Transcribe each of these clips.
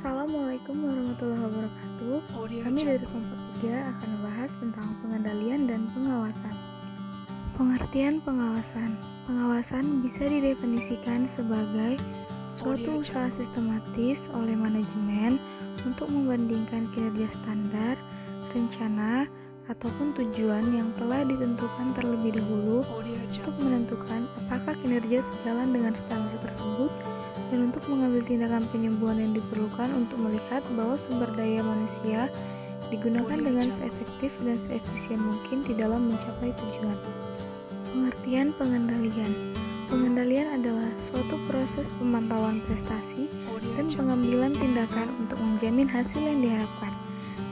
Assalamualaikum warahmatullahi wabarakatuh. Kami dari kelompok 3 akan membahas tentang pengendalian dan pengawasan. Pengertian pengawasan. Pengawasan bisa didefinisikan sebagai suatu usaha sistematis oleh manajemen untuk membandingkan kinerja standar, rencana, ataupun tujuan yang telah ditentukan terlebih dahulu untuk menentukan apakah kinerja sejalan dengan standar tersebut dan untuk mengambil tindakan penyembuhan yang diperlukan untuk melihat bahwa sumber daya manusia digunakan dengan seefektif dan seefisien mungkin di dalam mencapai tujuan. Pengertian pengendalian. Pengendalian adalah suatu proses pemantauan prestasi dan pengambilan tindakan untuk menjamin hasil yang diharapkan.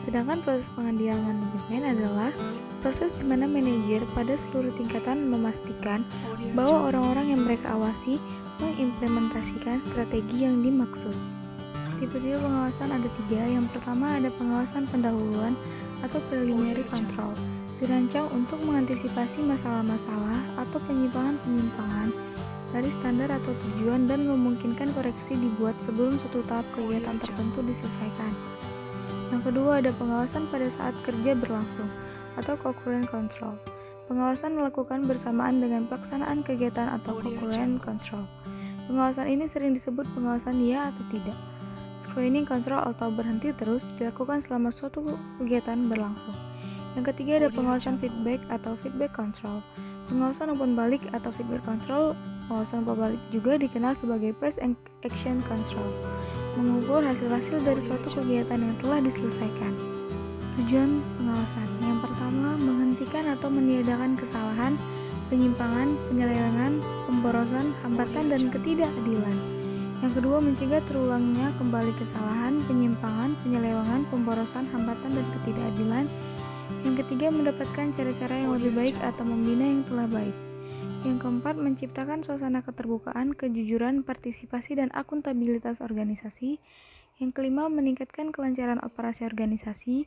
Sedangkan proses pengendalian manajemen adalah proses di mana manajer pada seluruh tingkatan memastikan bahwa orang-orang yang mereka awasi mengimplementasikan strategi yang dimaksud. Tipe-tipe pengawasan ada 3. Yang pertama ada pengawasan pendahuluan atau preliminary control. Dirancang untuk mengantisipasi masalah-masalah atau penyimpangan-penyimpangan dari standar atau tujuan dan memungkinkan koreksi dibuat sebelum suatu tahap kegiatan tertentu diselesaikan. Yang kedua ada pengawasan pada saat kerja berlangsung atau concurrent control. Pengawasan dilakukan bersamaan dengan pelaksanaan kegiatan atau concurrent control. Pengawasan ini sering disebut pengawasan ya atau tidak. Screening control atau berhenti terus dilakukan selama suatu kegiatan berlangsung. Yang ketiga ada pengawasan feedback atau feedback control. Pengawasan umpan balik atau feedback control, pengawasan umpan balik juga dikenal sebagai post action control. Mengukur hasil-hasil dari suatu kegiatan yang telah diselesaikan. Tujuan pengawasan. Yang pertama, menghentikan atau meniadakan kesalahan, penyimpangan, penyelewengan, pemborosan, hambatan, dan ketidakadilan. Yang kedua, mencegah terulangnya kembali kesalahan, penyimpangan, penyelewengan, pemborosan, hambatan, dan ketidakadilan. Yang ketiga, mendapatkan cara-cara yang lebih baik atau membina yang telah baik. Yang keempat, menciptakan suasana keterbukaan, kejujuran, partisipasi, dan akuntabilitas organisasi. Yang kelima, meningkatkan kelancaran operasi organisasi.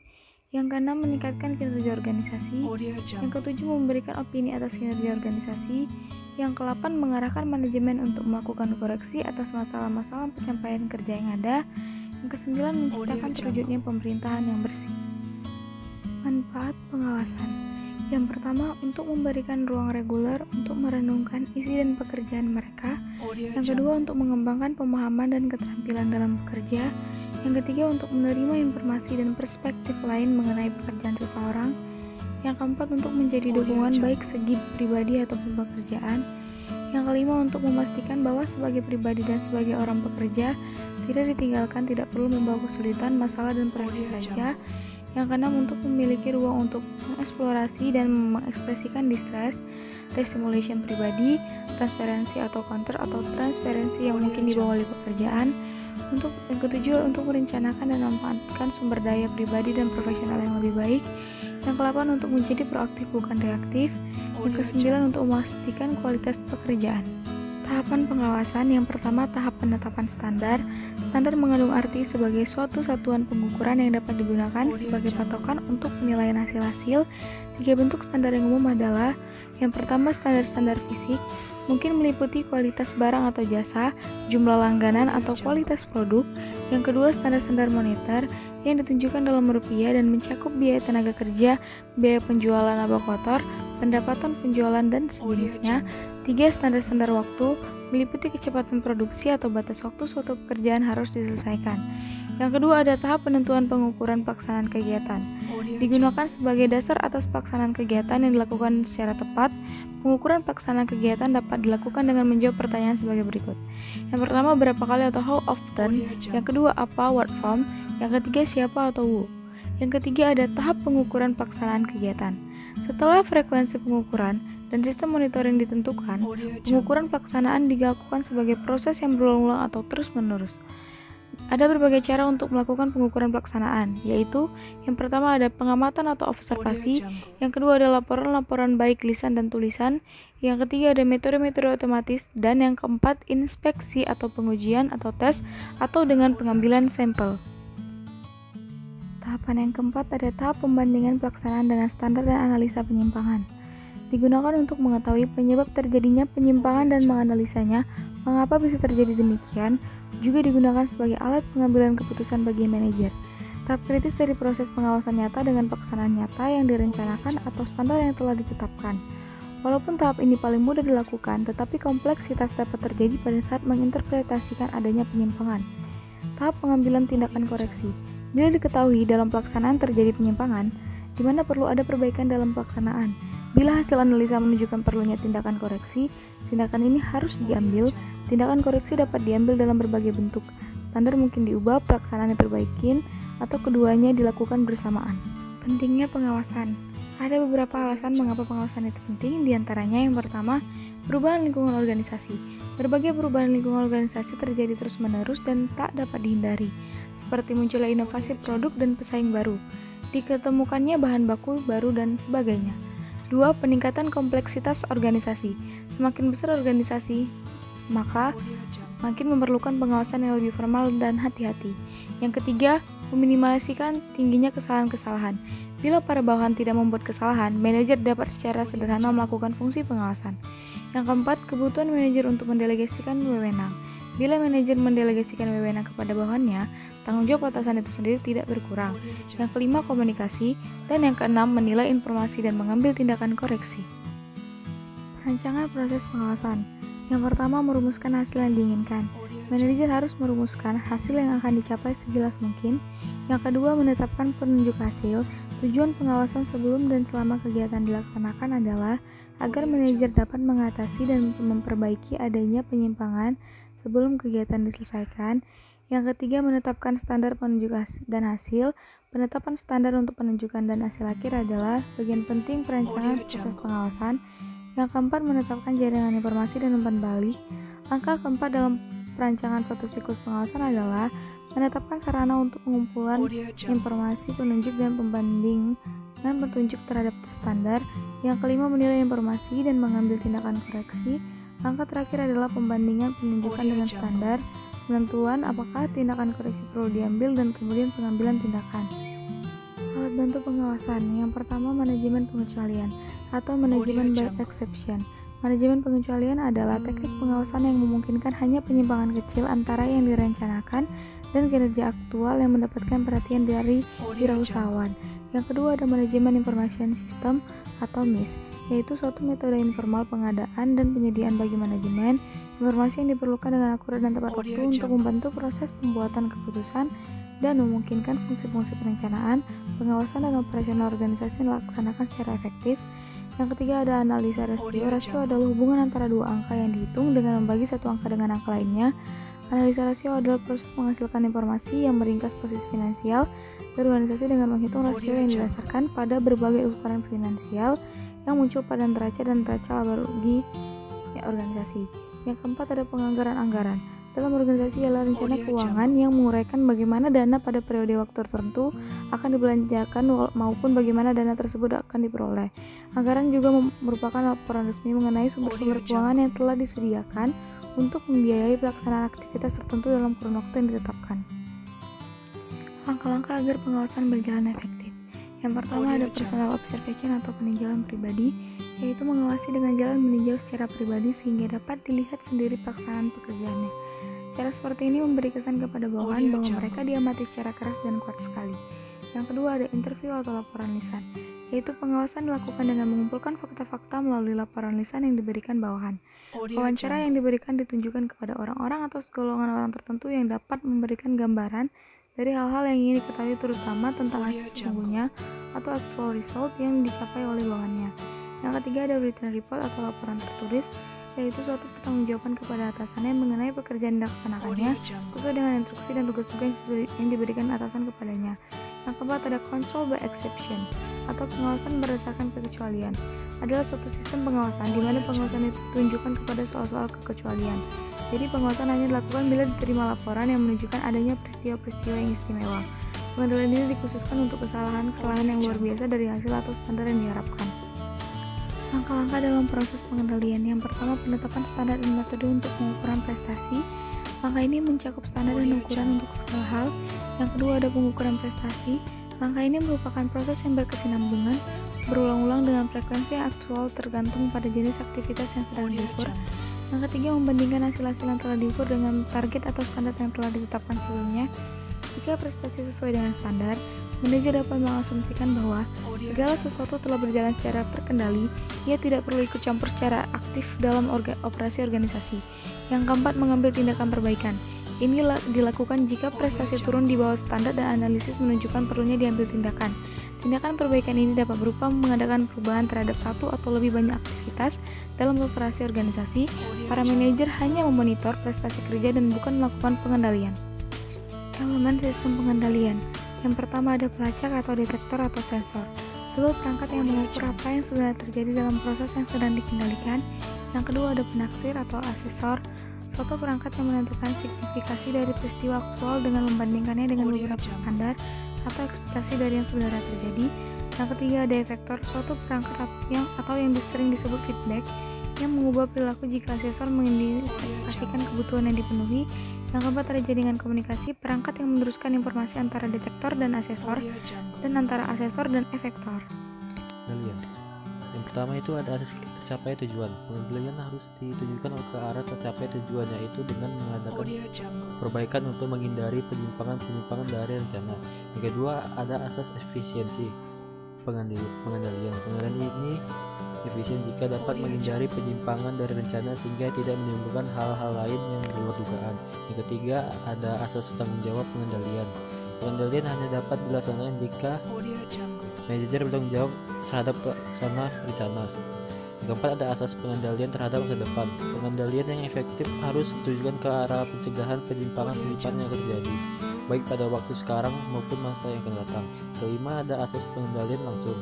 Yang keenam, meningkatkan kinerja organisasi. Yang ketujuh, memberikan opini atas kinerja organisasi. Yang kedelapan, mengarahkan manajemen untuk melakukan koreksi atas masalah-masalah pencapaian kerja yang ada. Yang kesembilan, menciptakan terwujudnya pemerintahan yang bersih. Manfaat pengawasan. Yang pertama, untuk memberikan ruang reguler untuk merenungkan isi dan pekerjaan mereka. Yang kedua, untuk mengembangkan pemahaman dan keterampilan dalam bekerja. Yang ketiga, untuk menerima informasi dan perspektif lain mengenai pekerjaan seseorang. Yang keempat, untuk menjadi dukungan baik segi pribadi ataupun pekerjaan. Yang kelima, untuk memastikan bahwa sebagai pribadi dan sebagai orang pekerja tidak ditinggalkan, tidak perlu membawa kesulitan, masalah, dan proyeksi saja. Yang keenam, untuk memiliki ruang untuk mengeksplorasi dan mengekspresikan distress, restimulation pribadi, transparansi atau counter atau transparansi yang mungkin dibawa oleh pekerjaan. Untuk yang ketujuh, untuk merencanakan dan memanfaatkan sumber daya pribadi dan profesional yang lebih baik. Yang kedelapan, untuk menjadi proaktif bukan reaktif. Yang kesembilan, untuk memastikan kualitas pekerjaan. Tahapan pengawasan. Yang pertama, tahap penetapan standar. Standar mengandung arti sebagai suatu satuan pengukuran yang dapat digunakan sebagai patokan untuk penilaian hasil-hasil. 3 bentuk standar yang umum adalah: yang pertama, standar-standar fisik, mungkin meliputi kualitas barang atau jasa, jumlah langganan atau kualitas produk. Yang kedua, standar-standar moneter yang ditunjukkan dalam rupiah dan mencakup biaya tenaga kerja, biaya penjualan laba kotor, pendapatan penjualan, dan sejenisnya. 3. Standar-standar waktu meliputi kecepatan produksi atau batas waktu suatu pekerjaan harus diselesaikan. Yang kedua ada tahap penentuan pengukuran pelaksanaan kegiatan. Digunakan sebagai dasar atas pelaksanaan kegiatan yang dilakukan secara tepat. Pengukuran pelaksanaan kegiatan dapat dilakukan dengan menjawab pertanyaan sebagai berikut. Yang pertama, berapa kali atau how often. Yang kedua, apa, what from. Yang ketiga, siapa atau who. Yang ketiga ada tahap pengukuran pelaksanaan kegiatan. Setelah frekuensi pengukuran dan sistem monitoring ditentukan, pengukuran pelaksanaan dilakukan sebagai proses yang berulang-ulang atau terus-menerus. Ada berbagai cara untuk melakukan pengukuran pelaksanaan, yaitu yang pertama ada pengamatan atau observasi, yang kedua ada laporan-laporan baik lisan dan tulisan, yang ketiga ada metode-metode otomatis, dan yang keempat inspeksi atau pengujian atau tes atau dengan pengambilan sampel. Tahapan yang keempat ada tahap pembandingan pelaksanaan dengan standar dan analisa penyimpangan. Digunakan untuk mengetahui penyebab terjadinya penyimpangan dan menganalisanya, mengapa bisa terjadi demikian, juga digunakan sebagai alat pengambilan keputusan bagi manajer. Tahap kritis dari proses pengawasan nyata dengan pelaksanaan nyata yang direncanakan atau standar yang telah ditetapkan. Walaupun tahap ini paling mudah dilakukan, tetapi kompleksitas dapat terjadi pada saat menginterpretasikan adanya penyimpangan. Tahap pengambilan tindakan koreksi. Bila diketahui dalam pelaksanaan terjadi penyimpangan, di mana perlu ada perbaikan dalam pelaksanaan. Bila hasil analisa menunjukkan perlunya tindakan koreksi, tindakan ini harus diambil. Tindakan koreksi dapat diambil dalam berbagai bentuk. Standar mungkin diubah, pelaksanaan diperbaikin, atau keduanya dilakukan bersamaan. Pentingnya pengawasan. Ada beberapa alasan mengapa pengawasan itu penting, diantaranya yang pertama, perubahan lingkungan organisasi. Berbagai perubahan lingkungan organisasi terjadi terus-menerus dan tak dapat dihindari, seperti munculnya inovasi produk dan pesaing baru, diketemukannya bahan baku baru dan sebagainya. 2. Peningkatan kompleksitas organisasi. Semakin besar organisasi, maka makin memerlukan pengawasan yang lebih formal dan hati-hati. Yang ketiga, meminimalisasikan tingginya kesalahan-kesalahan. Bila para bawahan tidak membuat kesalahan, manajer dapat secara sederhana melakukan fungsi pengawasan. Yang keempat, kebutuhan manajer untuk mendelegasikan wewenang. Bila manajer mendelegasikan wewenang kepada bawahannya, tanggung jawab atasan itu sendiri tidak berkurang. Yang kelima, komunikasi. Dan yang keenam, menilai informasi dan mengambil tindakan koreksi. Perancangan proses pengawasan. Yang pertama, merumuskan hasil yang diinginkan. Manajer harus merumuskan hasil yang akan dicapai sejelas mungkin. Yang kedua, menetapkan penunjuk hasil. Tujuan pengawasan sebelum dan selama kegiatan dilaksanakan adalah agar manajer dapat mengatasi dan memperbaiki adanya penyimpangan sebelum kegiatan diselesaikan. Yang ketiga, menetapkan standar penunjuk dan hasil. Penetapan standar untuk penunjukan dan hasil akhir adalah bagian penting perancangan proses pengawasan. Yang keempat, menetapkan jaringan informasi dan umpan balik. Langkah keempat dalam perancangan suatu siklus pengawasan adalah menetapkan sarana untuk pengumpulan informasi, penunjuk, dan pembanding dan petunjuk terhadap standar. Yang kelima, menilai informasi dan mengambil tindakan koreksi. Langkah terakhir adalah pembandingan penunjukan dengan standar, penentuan apakah tindakan koreksi perlu diambil, dan kemudian pengambilan tindakan. Alat bantu pengawasan. Yang pertama, manajemen pengecualian atau manajemen by exception. Manajemen pengecualian adalah teknik pengawasan yang memungkinkan hanya penyimpangan kecil antara yang direncanakan dan kinerja aktual yang mendapatkan perhatian dari wirausahawan. Yang kedua, ada manajemen information system atau MIS, yaitu suatu metode informal pengadaan dan penyediaan bagi manajemen informasi yang diperlukan dengan akurat dan tepat waktu untuk membantu proses pembuatan keputusan dan memungkinkan fungsi-fungsi perencanaan, pengawasan, dan operasional organisasi dilaksanakan secara efektif. Yang ketiga, ada analisa rasio. Rasio adalah hubungan antara dua angka yang dihitung dengan membagi satu angka dengan angka lainnya. Analisa rasio adalah proses menghasilkan informasi yang meringkas posisi finansial berorganisasi dengan menghitung rasio yang didasarkan pada berbagai ukuran finansial yang muncul pada neraca dan neraca laba rugi organisasi. Yang keempat, ada penganggaran anggaran. Dalam organisasi ialah rencana keuangan yang menguraikan bagaimana dana pada periode waktu tertentu akan dibelanjakan maupun bagaimana dana tersebut akan diperoleh. Anggaran juga merupakan laporan resmi mengenai sumber-sumber keuangan yang telah disediakan untuk membiayai pelaksanaan aktivitas tertentu dalam kurun waktu yang ditetapkan. Langkah-langkah agar pengawasan berjalan efektif. Yang pertama, ada personal observation atau peninjauan pribadi, yaitu mengawasi dengan jalan meninjau secara pribadi sehingga dapat dilihat sendiri pelaksanaan pekerjaannya. Cara seperti ini memberi kesan kepada bawahan bahwa mereka diamati secara keras dan kuat sekali. Yang kedua, ada interview atau laporan lisan, yaitu pengawasan dilakukan dengan mengumpulkan fakta-fakta melalui laporan lisan yang diberikan bawahan. Wawancara yang diberikan ditunjukkan kepada orang-orang atau segolongan orang tertentu yang dapat memberikan gambaran dari hal-hal yang ingin diketahui, terutama tentang hasil sesungguhnya atau actual result yang dicapai oleh bawahannya. Yang ketiga, ada written report atau laporan tertulis, yaitu suatu pertanggungjawaban kepada atasannya mengenai pekerjaan dilaksanakannya sesuai dengan instruksi dan tugas-tugas yang diberikan atasan kepadanya. Yang keempat, ada control by exception atau pengawasan berdasarkan kekecualian. Adalah suatu sistem pengawasan di mana pengawasan itu ditunjukkan kepada soal-soal kekecualian. Jadi pengawasan hanya dilakukan bila diterima laporan yang menunjukkan adanya peristiwa-peristiwa yang istimewa. Pengendalian ini dikhususkan untuk kesalahan-kesalahan yang luar biasa dari hasil atau standar yang diharapkan. Langkah-langkah dalam proses pengendalian. Yang pertama, penetapan standar dan metode untuk pengukuran prestasi. Langkah ini mencakup standar dan ukuran untuk segala hal. Yang kedua, ada pengukuran prestasi. Langkah ini merupakan proses yang berkesinambungan, berulang-ulang dengan frekuensi yang aktual tergantung pada jenis aktivitas yang sedang diukur. Yang ketiga, membandingkan hasil-hasil yang telah diukur dengan target atau standar yang telah ditetapkan sebelumnya. Jika prestasi sesuai dengan standar, manajer dapat mengasumsikan bahwa segala sesuatu telah berjalan secara terkendali. Ia tidak perlu ikut campur secara aktif dalam operasi organisasi. Yang keempat, mengambil tindakan perbaikan. Ini dilakukan jika prestasi turun di bawah standar dan analisis menunjukkan perlunya diambil tindakan. Tindakan perbaikan ini dapat berupa mengadakan perubahan terhadap satu atau lebih banyak aktivitas dalam operasi organisasi. Para manajer hanya memonitor prestasi kerja dan bukan melakukan pengendalian. Elemen sistem pengendalian. Yang pertama ada pelacak atau detektor atau sensor. Sebuah perangkat yang mengukur apa yang sebenarnya terjadi dalam proses yang sedang dikendalikan. Yang kedua ada penaksir atau asesor. Suatu perangkat yang menentukan signifikasi dari peristiwa aktual dengan membandingkannya dengan beberapa standar atau ekspektasi dari yang sebenarnya terjadi. Yang ketiga ada efektor, suatu perangkat yang sering disebut feedback yang mengubah perilaku jika asesor mengindikasikan kebutuhan yang dipenuhi. Yang keempat ada jaringan komunikasi, perangkat yang meneruskan informasi antara detektor dan asesor dan antara asesor dan efektor. Yang pertama itu ada asas tercapai tujuan. Pengendalian harus ditujukan ke arah tercapai tujuannya itu dengan mengadakan perbaikan untuk menghindari penyimpangan dari rencana. Yang kedua ada asas efisiensi pengendalian. Pengendalian ini efisien jika dapat menghindari penyimpangan dari rencana sehingga tidak menimbulkan hal-hal lain yang di luar dugaan. Yang ketiga ada asas tanggung jawab pengendalian. Pengendalian hanya dapat dilaksanakan jika manajer bertanggung jawab terhadap pelaksana rencana. Yang keempat ada asas pengendalian terhadap masa depan. Pengendalian yang efektif harus ditujukan ke arah pencegahan penyimpangan yang terjadi, baik pada waktu sekarang maupun masa yang akan datang. Kelima ada asas pengendalian langsung.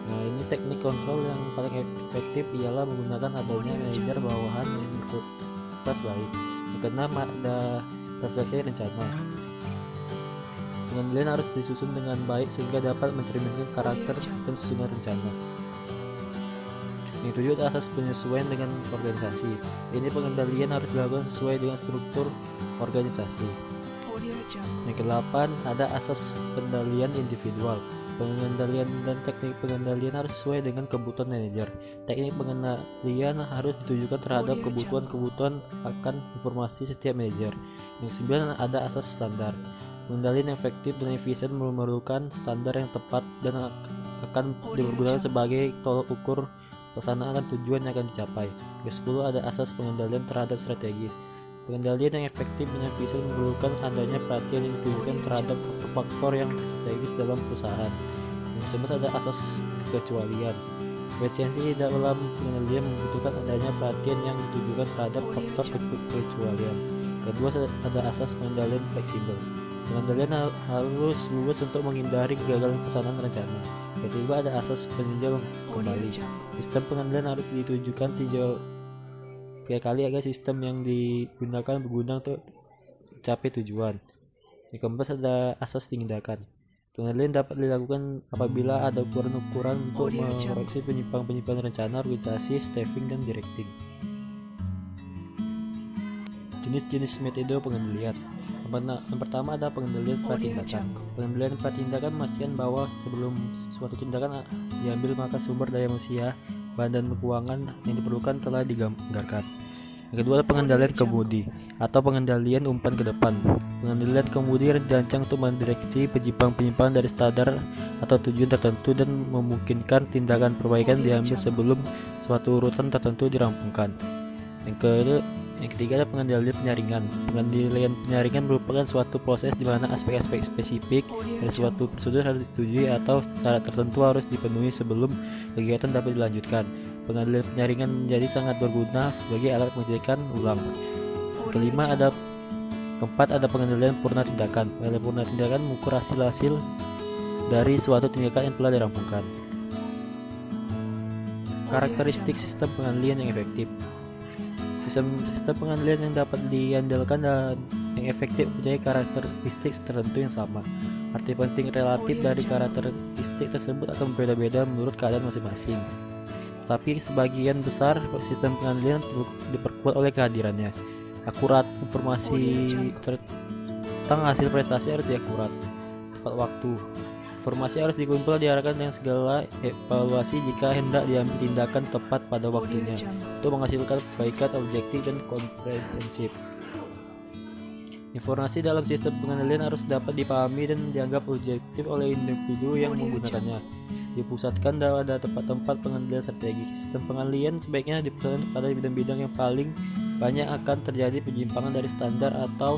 Nah, ini teknik kontrol yang paling efektif ialah menggunakan adanya manajer bawahan yang berkualitas baik. Yang keenam ada refleksi rencana. Pengendalian harus disusun dengan baik sehingga dapat mencerminkan karakter dan susunan rencana. Yang tujuh ada asas penyesuaian dengan organisasi. Ini pengendalian harus dilakukan sesuai dengan struktur organisasi. Yang kedelapan ada asas pengendalian individual. Pengendalian dan teknik pengendalian harus sesuai dengan kebutuhan manajer. Teknik pengendalian harus ditujukan terhadap kebutuhan akan informasi setiap manajer. Yang kesembilan ada asas standar. Pengendalian yang efektif dan efisien memerlukan standar yang tepat dan akan digunakan sebagai tolok ukur pelaksanaan dan tujuan yang akan dicapai. Yang ke-10 ada asas pengendalian terhadap strategis. Pengendalian yang efektif dan efisien memerlukan adanya perhatian yang ditujukan terhadap faktor yang strategis dalam perusahaan. Yang ke-11 ada asas kekecualian. Efisiensi dalam pengendalian membutuhkan adanya perhatian yang ditujukan terhadap faktor kekecualian. Kedua ada asas pengendalian fleksibel. Pengendalian harus luas untuk menghindari kegagalan pelaksanaan rencana. Ketiga ada asas peninjau kembali. Sistem pengendalian harus ditujukan tinjau 3 kali agar sistem yang digunakan berguna untuk mencapai tujuan. Yang keempat ada asas tindakan. Pengendalian dapat dilakukan apabila ada ukuran-ukuran untuk mengoreksi penyimpangan rencana, organisasi, staffing, dan directing. Jenis-jenis metode pengendalian. Yang pertama ada pengendalian pratindakan. Pengendalian pratindakan memastikan bahwa sebelum suatu tindakan diambil maka sumber daya manusia, bahan dan keuangan yang diperlukan telah dianggarkan. Yang kedua ada pengendalian kemudi atau pengendalian umpan ke depan. Pengendalian kemudi dirancang untuk mendireksi penyimpangan dari standar atau tujuan tertentu dan memungkinkan tindakan perbaikan diambil sebelum suatu urutan tertentu dirampungkan. Yang ketiga ada pengendalian penyaringan. Pengendalian penyaringan merupakan suatu proses di mana aspek-aspek spesifik dari suatu prosedur harus disetujui atau syarat tertentu harus dipenuhi sebelum kegiatan dapat dilanjutkan. Pengendalian penyaringan menjadi sangat berguna sebagai alat penyelidikan ulang. Keempat ada pengendalian purna tindakan. Pengendalian purna tindakan mengukur hasil-hasil dari suatu tindakan yang telah dirampungkan. Karakteristik sistem pengendalian yang efektif. Sistem pengendalian yang dapat diandalkan dan yang efektif mempunyai karakteristik tertentu yang sama. Arti penting relatif dari karakteristik tersebut akan berbeda-beda menurut keadaan masing-masing. Tapi sebagian besar sistem pengendalian diperkuat oleh kehadirannya. Akurat, informasi tentang hasil prestasi harus diakurat. Tepat waktu, Informasi harus dikumpulkan diarahkan dengan segala evaluasi jika hendak diambil tindakan tepat pada waktunya untuk menghasilkan perbaikan objektif dan komprehensif. Informasi dalam sistem pengendalian harus dapat dipahami dan dianggap objektif oleh individu yang menggunakannya. Dipusatkan pada tempat-tempat pengendalian strategis. Sistem pengendalian sebaiknya dipusatkan pada bidang-bidang yang paling banyak akan terjadi penyimpangan dari standar atau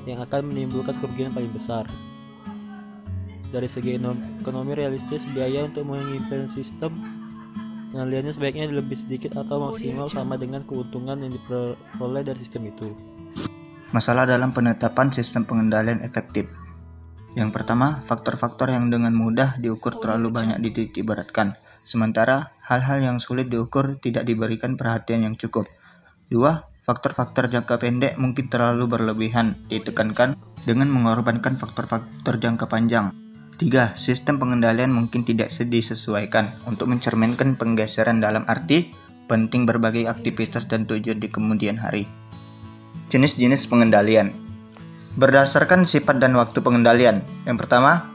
yang akan menimbulkan kerugian paling besar. Dari segi ekonomi realistis, biaya untuk mengimplementasi sistem pengendaliannya sebaiknya lebih sedikit atau maksimal sama dengan keuntungan yang diperoleh dari sistem itu. Masalah dalam penetapan sistem pengendalian efektif. Yang pertama, faktor-faktor yang dengan mudah diukur terlalu banyak dititikberatkan, sementara hal-hal yang sulit diukur tidak diberikan perhatian yang cukup. 2. Faktor-faktor jangka pendek mungkin terlalu berlebihan ditekankan dengan mengorbankan faktor-faktor jangka panjang. 3. Sistem pengendalian mungkin tidak disesuaikan untuk mencerminkan penggeseran dalam arti penting berbagai aktivitas dan tujuan di kemudian hari. Jenis-jenis pengendalian berdasarkan sifat dan waktu pengendalian. Yang pertama,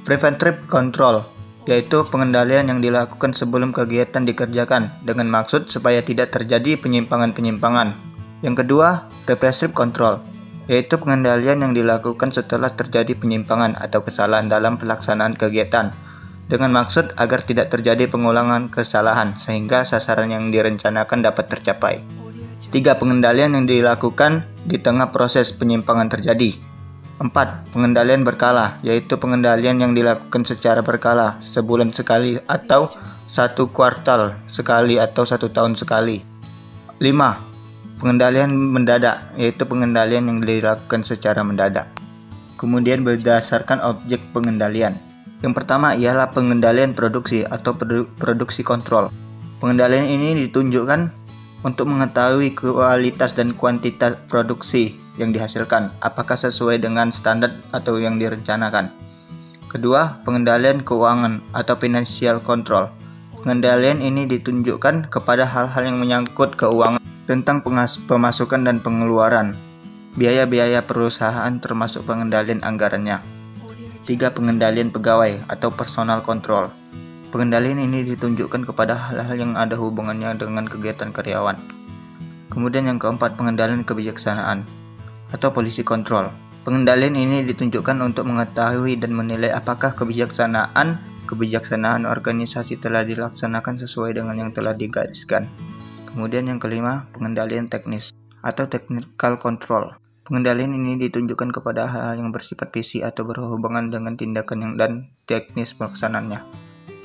preventive control, yaitu pengendalian yang dilakukan sebelum kegiatan dikerjakan dengan maksud supaya tidak terjadi penyimpangan-penyimpangan. Yang kedua, repressive control, yaitu pengendalian yang dilakukan setelah terjadi penyimpangan atau kesalahan dalam pelaksanaan kegiatan dengan maksud agar tidak terjadi pengulangan kesalahan sehingga sasaran yang direncanakan dapat tercapai. 3. Pengendalian yang dilakukan di tengah proses penyimpangan terjadi. 4. Pengendalian berkala, yaitu pengendalian yang dilakukan secara berkala, sebulan sekali atau 1 kuartal sekali atau 1 tahun sekali. 5. Pengendalian mendadak, yaitu pengendalian yang dilakukan secara mendadak. Kemudian berdasarkan objek pengendalian. Yang pertama ialah pengendalian produksi atau produksi kontrol. Pengendalian ini ditunjukkan untuk mengetahui kualitas dan kuantitas produksi yang dihasilkan, apakah sesuai dengan standar atau yang direncanakan. Kedua, pengendalian keuangan atau financial control. Pengendalian ini ditunjukkan kepada hal-hal yang menyangkut keuangan tentang pemasukan dan pengeluaran, biaya-biaya perusahaan termasuk pengendalian anggarannya. 3. Pengendalian pegawai atau personal control. Pengendalian ini ditunjukkan kepada hal-hal yang ada hubungannya dengan kegiatan karyawan. Kemudian yang keempat, pengendalian kebijaksanaan atau policy control. Pengendalian ini ditunjukkan untuk mengetahui dan menilai apakah kebijaksanaan organisasi telah dilaksanakan sesuai dengan yang telah digariskan. Kemudian yang kelima, pengendalian teknis atau technical control. Pengendalian ini ditunjukkan kepada hal-hal yang bersifat fisik atau berhubungan dengan tindakan dan teknis pelaksanaannya.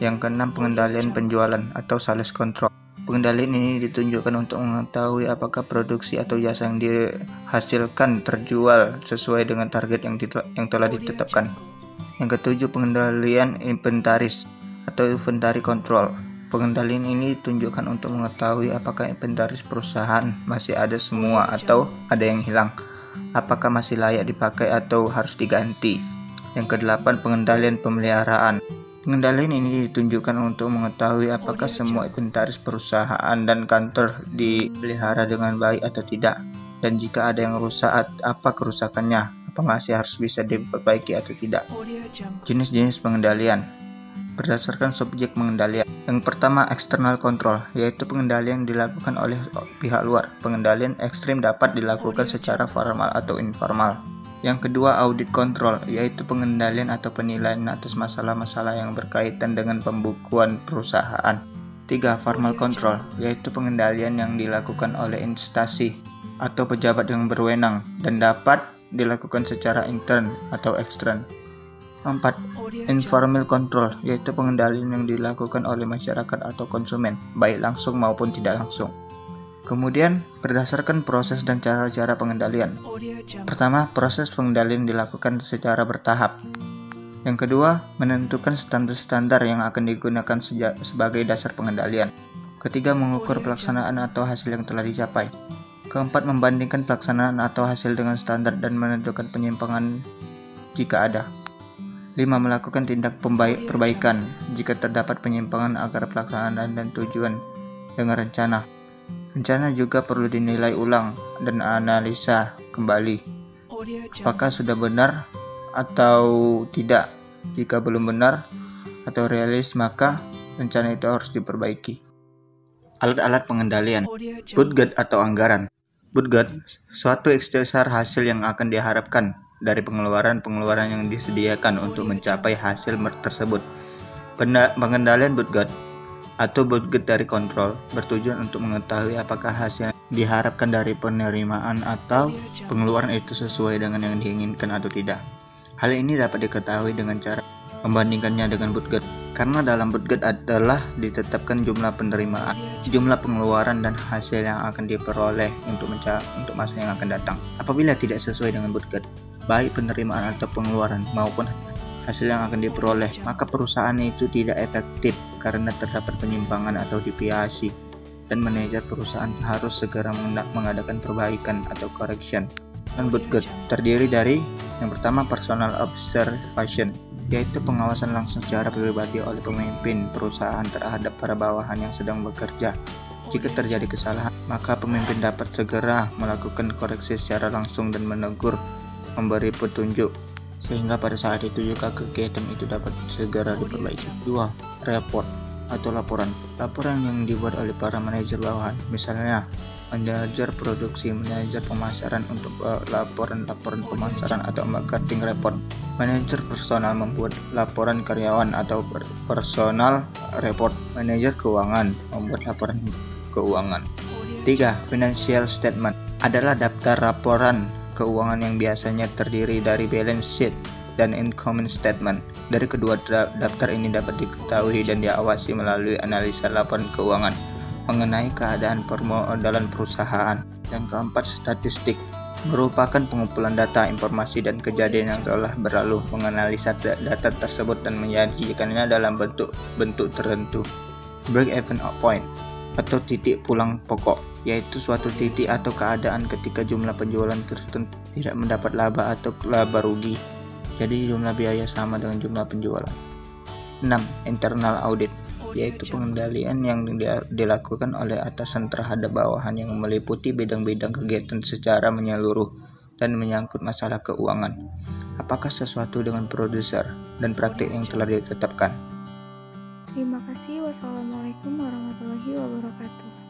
Yang keenam, pengendalian penjualan atau sales control. Pengendalian ini ditunjukkan untuk mengetahui apakah produksi atau jasa yang dihasilkan terjual sesuai dengan target yang telah ditetapkan. Yang ketujuh, pengendalian inventaris atau inventory control. Pengendalian ini ditunjukkan untuk mengetahui apakah inventaris perusahaan masih ada semua atau ada yang hilang, apakah masih layak dipakai atau harus diganti. Yang kedelapan, pengendalian pemeliharaan. Pengendalian ini ditunjukkan untuk mengetahui apakah semua inventaris perusahaan dan kantor dipelihara dengan baik atau tidak, dan jika ada yang rusak, apa kerusakannya, apa masih harus bisa diperbaiki atau tidak. Jenis-jenis pengendalian berdasarkan subjek pengendalian. Yang pertama, external control, yaitu pengendalian yang dilakukan oleh pihak luar. Pengendalian ekstrim dapat dilakukan secara formal atau informal. Yang kedua, audit control, yaitu pengendalian atau penilaian atas masalah-masalah yang berkaitan dengan pembukuan perusahaan. 3. Formal control, yaitu pengendalian yang dilakukan oleh instansi atau pejabat yang berwenang dan dapat dilakukan secara intern atau ekstern. 4. Informal control, yaitu pengendalian yang dilakukan oleh masyarakat atau konsumen, baik langsung maupun tidak langsung. Kemudian, berdasarkan proses dan cara-cara pengendalian. Pertama, proses pengendalian dilakukan secara bertahap. Yang kedua, menentukan standar-standar yang akan digunakan sebagai dasar pengendalian. Ketiga, mengukur pelaksanaan atau hasil yang telah dicapai. Keempat, membandingkan pelaksanaan atau hasil dengan standar dan menentukan penyimpangan jika ada. 5. Melakukan tindak perbaikan jika terdapat penyimpangan agar pelaksanaan dan tujuan dengan rencana. Rencana juga perlu dinilai ulang dan analisa kembali. Apakah sudah benar atau tidak Jika belum benar atau realis, maka rencana itu harus diperbaiki. Alat-alat pengendalian, budget atau anggaran. Budget, suatu eksterior hasil yang akan diharapkan dari pengeluaran yang disediakan untuk mencapai hasil tersebut. Pengendalian budget atau budget dari kontrol bertujuan untuk mengetahui apakah hasil yang diharapkan dari penerimaan atau pengeluaran itu sesuai dengan yang diinginkan atau tidak. Hal ini dapat diketahui dengan cara membandingkannya dengan budget, karena dalam budget adalah ditetapkan jumlah penerimaan, jumlah pengeluaran dan hasil yang akan diperoleh untuk masa yang akan datang. Apabila tidak sesuai dengan budget, baik penerimaan atau pengeluaran maupun hasil yang akan diperoleh, maka perusahaan itu tidak efektif karena terdapat penyimpangan atau deviasi, dan manajer perusahaan harus segera mengadakan perbaikan atau correction. Dan budget terdiri dari yang pertama, personal observation, yaitu pengawasan langsung secara pribadi oleh pemimpin perusahaan terhadap para bawahan yang sedang bekerja. Jika terjadi kesalahan, maka pemimpin dapat segera melakukan koreksi secara langsung dan menegur, memberi petunjuk, sehingga pada saat itu juga kegiatan itu dapat segera diperbaiki. 2. Report atau laporan. Laporan yang dibuat oleh para manajer bawahan, misalnya manajer produksi, manajer pemasaran untuk laporan pemasaran atau marketing report. Manajer personal membuat laporan karyawan atau personal report. Manajer keuangan membuat laporan keuangan. 3. Financial statement adalah daftar laporan keuangan yang biasanya terdiri dari balance sheet dan income statement. Dari kedua daftar ini dapat diketahui dan diawasi melalui analisa laporan keuangan mengenai keadaan permodalan perusahaan. Yang keempat, statistik merupakan pengumpulan data, informasi, dan kejadian yang telah berlalu, menganalisa data tersebut dan menyajikannya dalam bentuk tertentu. Break-even point atau titik pulang pokok, yaitu suatu titik atau keadaan ketika jumlah penjualan tertentu tidak mendapat laba atau laba rugi, jadi jumlah biaya sama dengan jumlah penjualan. 6. Internal audit, yaitu pengendalian yang dilakukan oleh atasan terhadap bawahan yang meliputi bidang-bidang kegiatan secara menyeluruh dan menyangkut masalah keuangan. Apakah sesuatu dengan produser dan praktik yang telah ditetapkan? Terima kasih. Wassalamualaikum warahmatullahi wabarakatuh.